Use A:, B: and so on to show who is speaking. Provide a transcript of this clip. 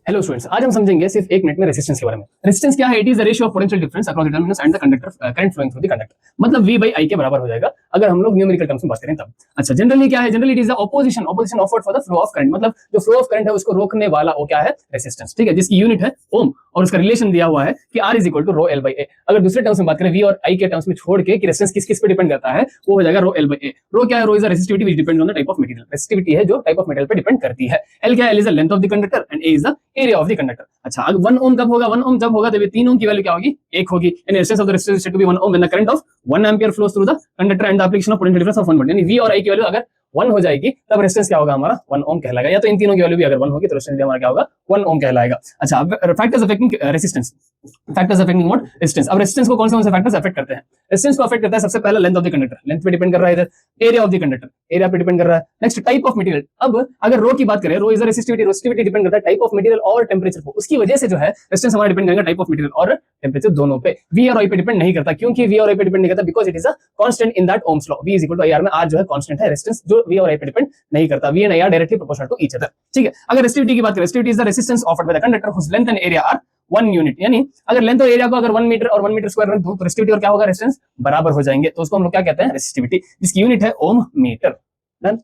A: Hello students, आज हम समझेंगे सिर्फ एक मिनट में रेजिस्टेंस के बारे में। रेजिस्टेंस क्या है? It is the ratio of potential difference across the terminals and the conductor current flowing through the conductor. मतलब V by I के बराबर हो जाएगा अगर हम लोग न्यूमेरिकल टर्म्स में बात करें तब। अच्छा, जनरली क्या है? Generally it is the opposition offered for the flow of current. मतलब जो फ्लो ऑफ करंट है उसको रोकने वाला वो क्या है? रेजिस्टेंस। ठीक है, जिसकी यूनिट है ओम और उसका रिलेशन दिया हुआ है कि R is equal to rho L by A. अगर दूसरे टर्म्स में बात करें V और I के टर्म्स में छोड़ के कि रेजिस्टेंस किस किस पे डिपेंड करता है, वो हो जाएगा रो एल बाई ए। रो क्या है? Rho is the resistivity which depends on the type of material. Resistivity है जो टाइप ऑफ मटेरियल पे डिपेंड करती है। L क्या है? L is the length of the conductor and A is the area of the conductor. अच्छा, अगर 1 ओम कब होगा? 1 ओम जब होगा जब ये 3 ओम की वैल्यू क्या होगी? 1 होगी। In resistance of the resistor is said to be 1 ohm when the current of 1 ampere flows through the conductor and the application of potential difference of 1 volt. यानी V और I की वैल्यू अगर 1 हो जाएगी तब रेजिस्टेंस क्या होगा हमारा? 1 ओम कहलाएगा। या तो इन तीनों की वैल्यू भी अगर 1 होगी तो रेजिस्टेंस हमारा क्या होगा? 1 ओम कहलाएगा। अच्छा, अब factors affecting resistance. Factors affecting what? Resistance. अब रेजिस्टेंस को कौन से फैक्टर्स अफेक्ट करते हैं? रेजिस्टेंस को अफेक्ट करता है सबसे पहला length of the conductor. Length पे डिपेंड कर रहा है इधर। Area of the conductor, area पे डिपेंड कर रहा है। Next type of material. अब अगर रो की बात करें, rho is the resistivity. Resistivity depend करता है टाइप ऑफ मटेरियल और टेंपरेचर को। उसकी वजह से जो है रेजिस्टेंस हमारा डिपेंड करेगा टाइप ऑफ मटेरियल और टेंपरेचर दोनों पे। V और I पे डिपेंड नहीं करता। क्योंकि V और I पे डिपेंड नहीं करता because it is a constant in that Ohm's law. V is equal to IR में R जो है कांस्टेंट है। रेजिस्टेंस जो V और I पे डिपेंड नहीं करता। V and IR directly proportional to each other. ठीक है, अगर रेजिस्टिविटी की बात करें, resistivity is the resistance offered by the conductor whose length and area are 1 unit. यानी अगर लेंथ और एरिया को अगर 1 मीटर और 1 मीटर स्क्वायर रख दो तो रेजिस्टिविटी और क्या होगा? रेजिस्टेंस बराबर हो जाएंगे। तो उसको हम लोग क्या कहते हैं? रेजिस्टिविटी, जिसकी यूनिट है ओम मीटर। डन।